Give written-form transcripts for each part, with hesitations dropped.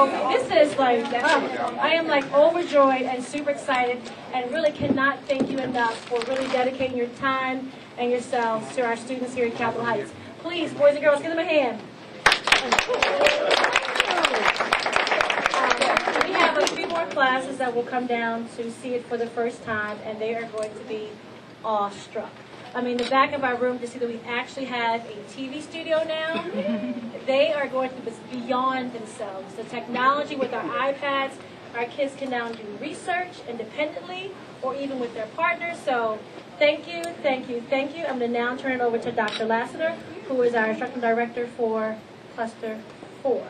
So this is like, I am like overjoyed and super excited and really cannot thank you enough for really dedicating your time and yourselves to our students here at Capitol Heights. Please, boys and girls, give them a hand. We have a few more classes that will come down to see it for the first time, and they are going to be awestruck. I mean, the back of our room to see that we actually have a TV studio now. They are going to be beyond themselves. The technology with our iPads, our kids can now do research independently or even with their partners. So thank you, thank you, thank you. I'm going to now turn it over to Dr. Lassiter, who is our instructional director for Cluster 4.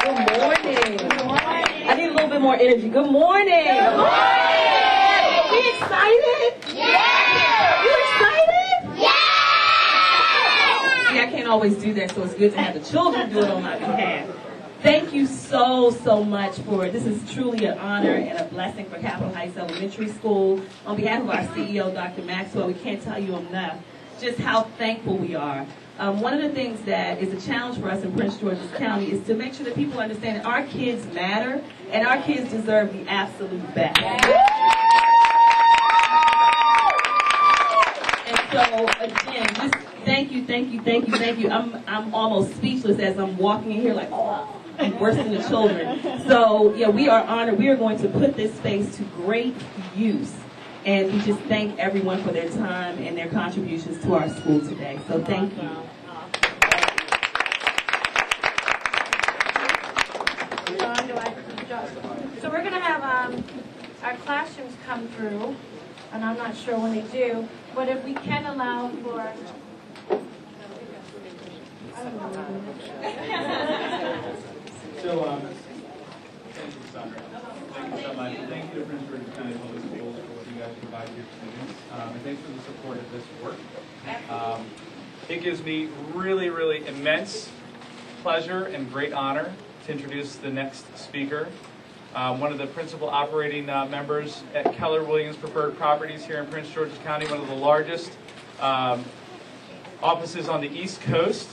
Good morning. Good morning. I need a little bit more energy. Good morning. Good morning. We excited? Yeah! You excited? Yeah! See, I can't always do that, so it's good to have the children do it on my behalf. Thank you so much for it. This is truly an honor and a blessing for Capitol Heights Elementary School. On behalf of our CEO, Dr. Maxwell, we can't tell you enough just how thankful we are. One of the things that is a challenge for us in Prince George's County is to make sure that people understand that our kids matter and our kids deserve the absolute best. And so, again, just thank you. I'm almost speechless as I'm walking in here like, oh, worse than the children. So, yeah, we are honored. We are going to put this space to great use. And we just thank everyone for their time and their contributions to our school today. So thank you. So we're going to have our classrooms come through, and I'm not sure when they do, but if we can allow for... So, thank you, Sandra. Thank you so much. Thank you to Prince George's County Public Schools for what you guys provide to your students. And thanks for the support of this work. It gives me really immense pleasure and great honor to introduce the next speaker. One of the principal operating members at Keller Williams Preferred Properties here in Prince George's County, one of the largest offices on the East Coast,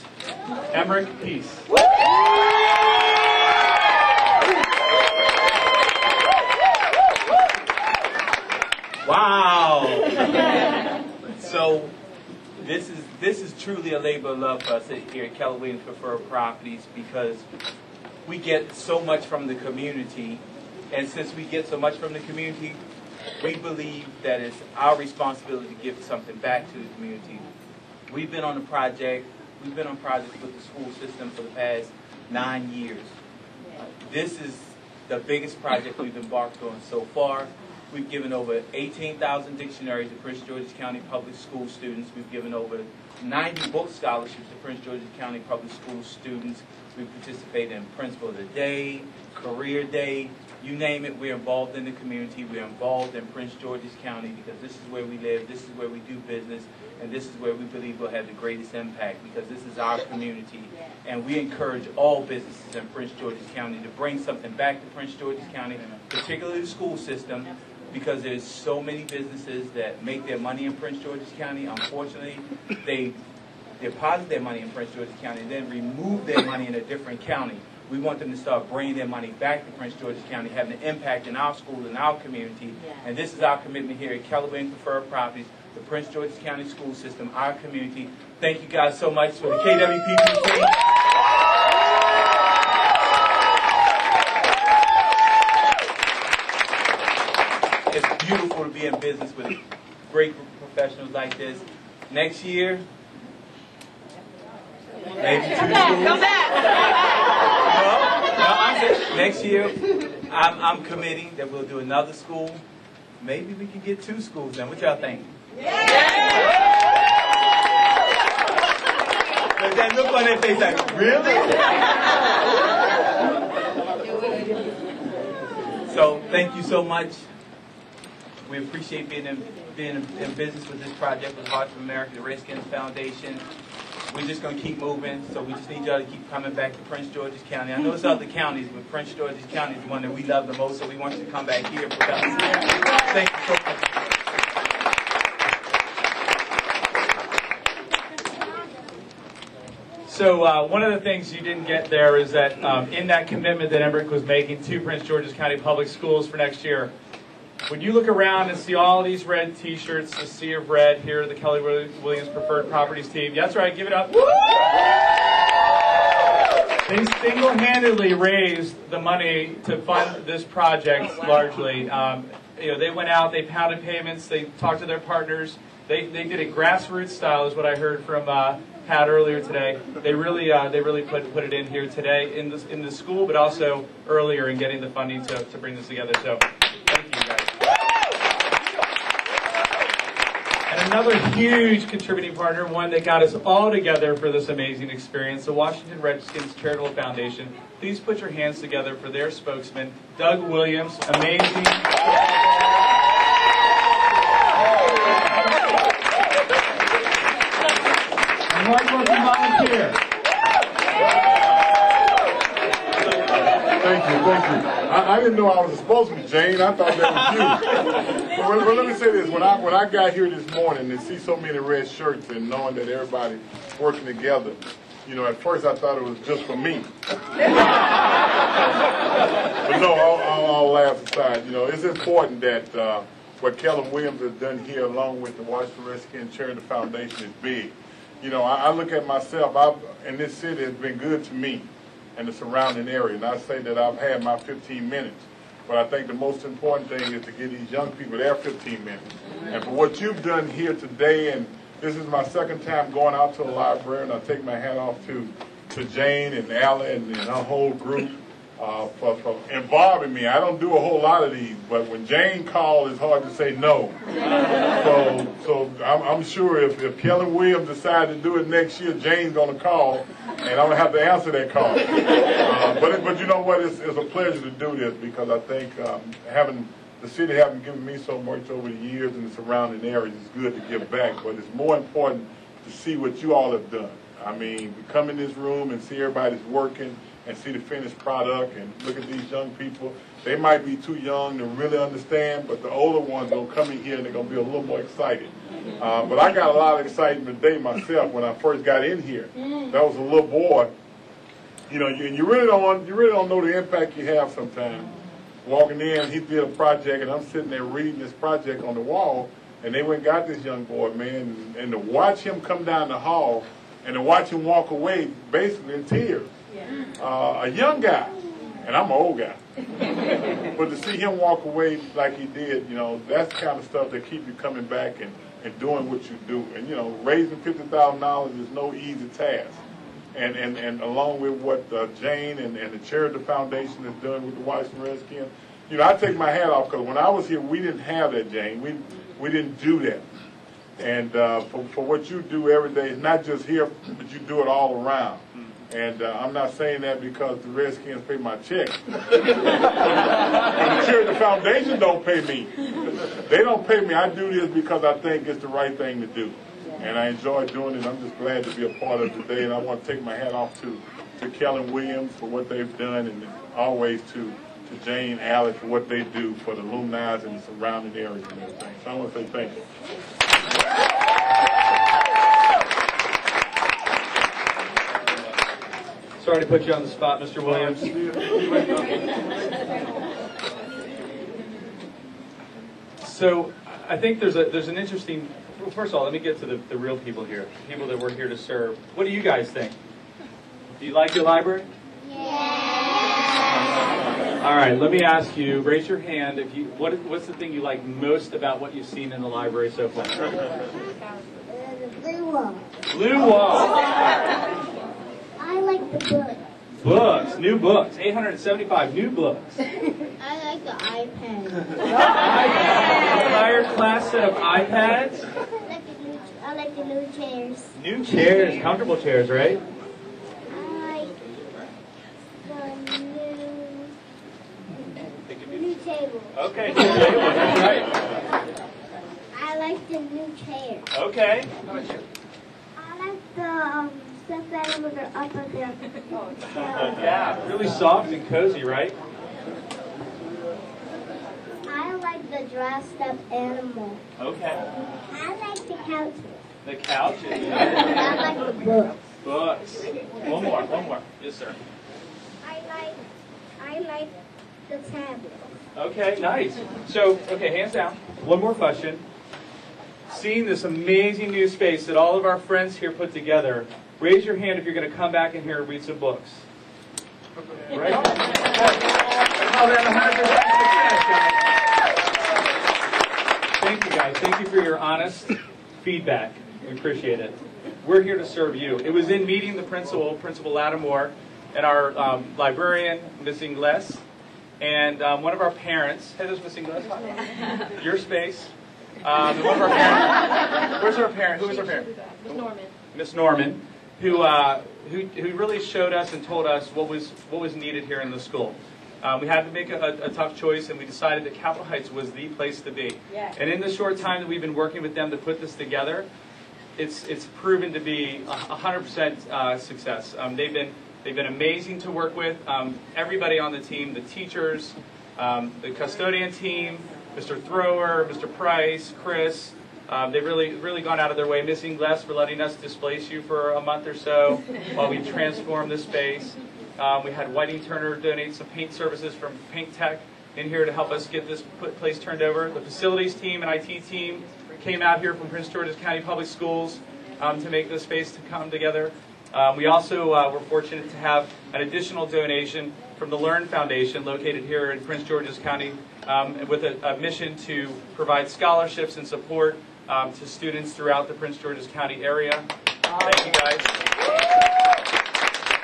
Emerick Peace. Wow! So this is truly a labor of love for us here at Keller Williams Preferred Properties because we get so much from the community, and since we get so much from the community, we believe that it's our responsibility to give something back to the community. We've been on projects with the school system for the past 9 years. This is the biggest project we've embarked on so far. We've given over 18,000 dictionaries to Prince George's County Public School students. We've given over 90 book scholarships to Prince George's County Public School students. We participate in Principal of the Day, Career Day, you name it. We're involved in the community. We're involved in Prince George's County because this is where we live, this is where we do business, and this is where we believe we'll have the greatest impact because this is our community. And we encourage all businesses in Prince George's County to bring something back to Prince George's County, particularly the school system, because there's so many businesses that make their money in Prince George's County. Unfortunately, they deposit their money in Prince George's County and then remove their money in a different county. We want them to start bringing their money back to Prince George's County, having an impact in our school and our community. And this is our commitment here at Keller Williams Preferred Properties, the Prince George's County School System, our community. Thank you guys so much for the KWPPC. It's beautiful to be in business with a great group of professionals like this. Next year, maybe 2 schools. Come back. No, I'm just, next year, I'm committing that we'll do another school. Maybe we can get 2 schools then. What y'all think? Yeah! Does that look on their face like, really? So, thank you so much. We appreciate being in business with this project with Hearts of America, the Redskins Foundation. We're just going to keep moving, so we just need y'all to keep coming back to Prince George's County. I know it's other counties, but Prince George's County is the one that we love the most, so we want you to come back here with us. Thank you so much. So one of the things you didn't get there is that in that commitment that Emmerich was making to Prince George's County Public Schools for next year, when you look around and see all these red T-shirts, the sea of red here, the Kelly Williams Preferred Properties team, that's right, give it up. They single-handedly raised the money to fund this project largely. They went out, they pounded payments, they talked to their partners. They did it grassroots style, is what I heard from Pat earlier today. They really put it in here today in the school, but also earlier in getting the funding to bring this together. So thank you guys. And another huge contributing partner, one that got us all together for this amazing experience, the Washington Redskins Charitable Foundation. Please put your hands together for their spokesman, Doug Williams. Amazing. Hardworking volunteer. Thank you. I didn't know I was supposed to be Jane. I thought that was you. Well, let me say this. When I got here this morning and see so many red shirts and knowing that everybody working together, at first I thought it was just for me. But no, all laughs aside, it's important that what Kelly Williams has done here along with the Washington Redskins Charitable Foundation is big. I look at myself, and this city has been good to me and the surrounding area. And I say that I've had my 15 minutes. But I think the most important thing is to give these young people their 15 minutes. And for what you've done here today, and this is my second time going out to the library, and I take my hat off to Jane and Alan and her whole group for involving me. I don't do a whole lot of these, but when Jane calls, it's hard to say no. So I'm sure if Kelly Williams decides to do it next year, Jane's going to call, and I'm going to have to answer that call. But you know what? It's a pleasure to do this because I think the city having given me so much over the years in the surrounding areas, it's good to give back. But it's more important to see what you all have done. I mean, we come in this room and see everybody's working and see the finished product and look at these young people. They might be too young to really understand, but the older ones will come in here and they're going to be a little more excited. But I got a lot of excitement today myself when I first got in here. That was a little boy. And you really don't know the impact you have sometimes. Walking in, he did a project, and I'm sitting there reading this project on the wall, and they went and got this young boy, man, and to watch him come down the hall and to watch him walk away basically in tears. A young guy, and I'm an old guy, but to see him walk away like he did, that's the kind of stuff that keep you coming back and doing what you do. And, raising $50,000 is no easy task. And along with what Jane and the Charitable Foundation is doing with the Washington Redskins, I take my hat off because when I was here, we didn't have that, Jane. We didn't do that. And for what you do every day, it's not just here, but you do it all around. And I'm not saying that because the Redskins pay my check. And the Charitable Foundation don't pay me. They don't pay me. I do this because I think it's the right thing to do. And I enjoy doing it. I'm just glad to be a part of it today. And I want to take my hat off to Kelly Williams for what they've done, and always to Jane and Alex for what they do for the alumni and the surrounding areas and everything. So I want to say thank you. Sorry to put you on the spot, Mr. Williams. So I think there's an interesting. Well, first of all, let me get to the real people here, people that we're here to serve. What do you guys think? Do you like your library? Yeah. All right, let me ask you. Raise your hand if you. What's the thing you like most about what you've seen in the library so far? The blue wall. Blue wall. I like the books. Books, new books, 875 new books. I like the iPad. Entire class set of iPads. I like the new chairs. New chairs, comfortable chairs, right? I like the new table. Okay, new table, that's right. I like the new chair. Okay. I like the stuffed animals that are up on there. Yeah, really soft and cozy, right? I like the dressed up animal. Okay. I like the couch. The couch. I like the books. Books. One more. Yes, sir. I like the tablet. Okay, nice. So, okay, hands down. One more question. Seeing this amazing new space that all of our friends here put together, raise your hand if you're going to come back in here and read some books. Right? Oh, that's 100% success, guys. Thank you, guys. Thank you for your honest feedback. We appreciate it. We're here to serve you. It was in meeting the principal, Principal Lattimore, and our librarian, Ms. Ingles, and one of our parents. Hey, there's Ms. Ingles. Your space. One of our parents. Where's our parent? Who is our parent? Miss Norman, who really showed us and told us what was needed here in the school. We had to make a tough choice, and we decided that Capitol Heights was the place to be. Yeah. And in the short time that we've been working with them to put this together, it's proven to be 100% success. They've been amazing to work with. Everybody on the team, the teachers, the custodian team, Mr. Thrower, Mr. Price, Chris. They've really gone out of their way. Miss Ingles for letting us displace you for a month or so while we transform this space. We had Whiting Turner donate some paint services from Paint Tech in here to help us get this place turned over. The facilities team and IT team came out here from Prince George's County Public Schools to make this space to come together. We also were fortunate to have an additional donation from the Learn Foundation located here in Prince George's County with a mission to provide scholarships and support to students throughout the Prince George's County area. Thank you, guys.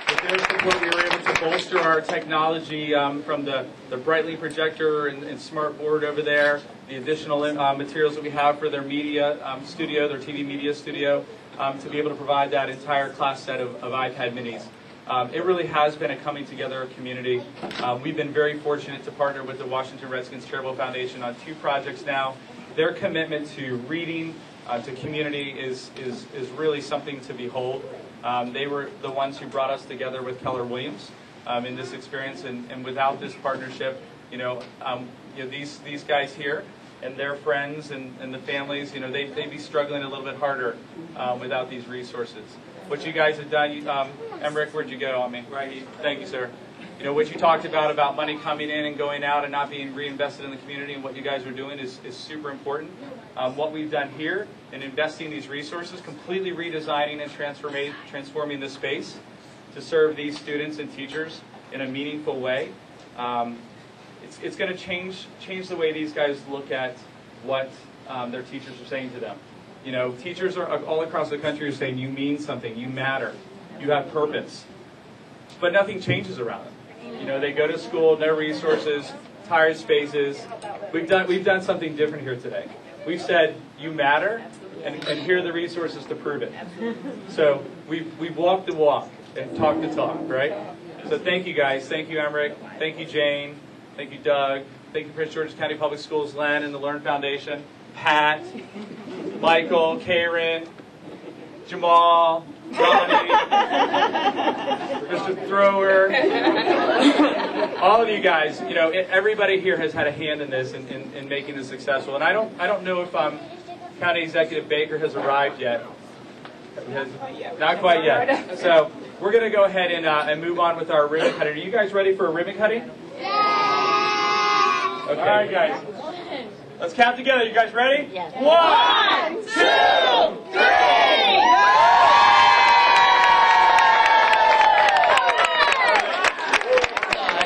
With their support, we were able to bolster our technology from the Brightly projector and smart board over there, the additional materials that we have for their media studio, their TV media studio, to be able to provide that entire class set of iPad minis. It really has been a coming together of community. We've been very fortunate to partner with the Washington Redskins Charitable Foundation on 2 projects now. Their commitment to reading, to community is really something to behold. They were the ones who brought us together with Keller Williams in this experience, and without this partnership, these guys here and their friends and the families, they'd be struggling a little bit harder without these resources. What you guys have done, Emmerich, where'd you go? Right here. Thank you, sir. What you talked about money coming in and going out and not being reinvested in the community, and what you guys are doing is super important. What we've done here in investing these resources, completely redesigning and transforming the space to serve these students and teachers in a meaningful way. It's going to change the way these guys look at what their teachers are saying to them. Teachers are all across the country are saying, you mean something, you matter, you have purpose. But nothing changes around them. They go to school, no resources, tired spaces. We've done something different here today. We've said, you matter, and here are the resources to prove it. So we've walked the walk and talked the talk, right? So thank you, guys. Thank you, Emmerich. Thank you, Jane. Thank you, Doug. Thank you, Prince George's County Public Schools, Len and the Learn Foundation, Pat, Michael, Karen, Jamal, Melanie, Mr. Thrower, all of you guys. Everybody here has had a hand in this in making this successful. And I don't know if County Executive Baker has arrived yet. Not quite yet. So we're going to go ahead and move on with our ribbon cutting. Are you guys ready for a ribbon cutting? Yeah. Okay. All right, guys. Let's count together. You guys ready? Yes. 1, 2, 3.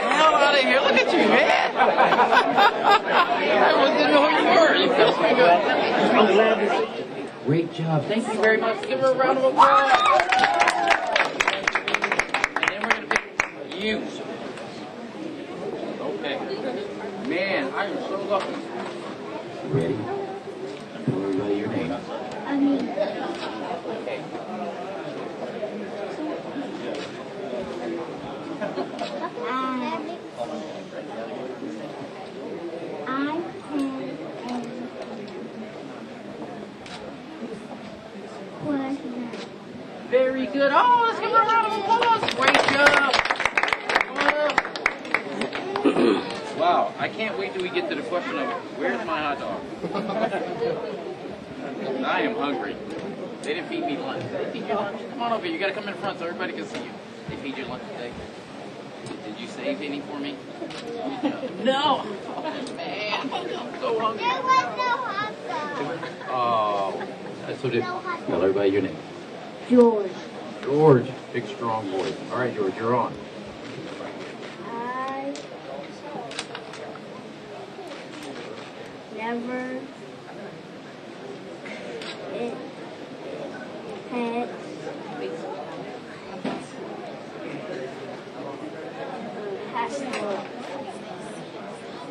Hell out of here! Look at you, man! I wasn't know who you were. Great job! Thank you very much. Give her a round of applause. And then we're gonna pick you. Okay. Man, I am so lucky. Ready? Tell everybody your name. Okay. Very good. Oh, let's give her a round of applause. Great job. Wow, I can't wait till we get to the question of where's my hot dog? I am hungry. They didn't feed me lunch. They feed you lunch? Come on over here. You got to come in front so everybody can see you. They feed you lunch today. Did you save any for me? No. Oh, man. I'm so hungry. There was no hot dog. Oh. So did, No hot tell dog. everybody your name. George. George. Big, strong boy. All right, George, you're on. I never had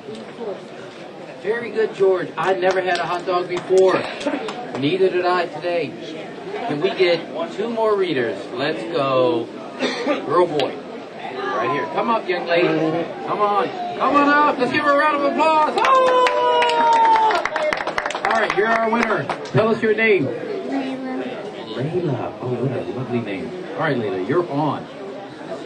before. Very good, George. I never had a hot dog before. Neither did I today. Can we get 2 more readers? Let's go. Girl, boy. Right here. Come up, young lady. Come on. Come on up. Let's give her a round of applause. Oh! All right, you're our winner. Tell us your name. Layla. Layla. Oh, what a lovely name. All right, Layla, you're on. What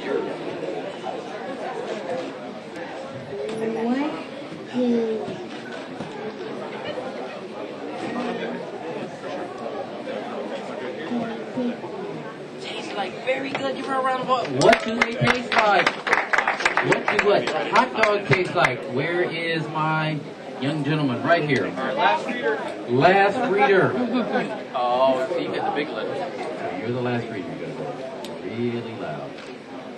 do Tastes like very good. Give her a round of applause. What do they taste like? What hot dog taste like? Where is my young gentleman? Right here. All right, last reader. Last reader. Oh, see, you got the big letters. You're the last reader. You got to go really loud.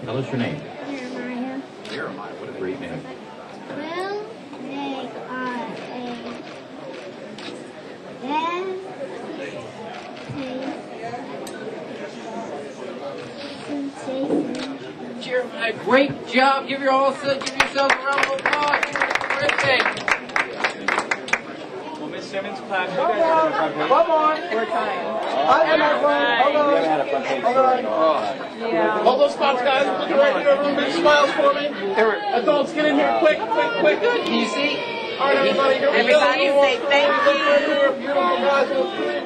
Tell us your name. Jeremiah? Jeremiah. What a great name. Will they are sensation. Jeremiah, great job. Give yourselves a round of applause. Terrific. Well, Miss Simmons, class, you guys are in a front page. Come on. We're trying. Hold those spots, guys. Look right here. Everybody smiles for me. Adults, get in here. Quick, quick, quick. Can you see? All right, everybody. Here we go. Everybody say thank you. Beautiful guys.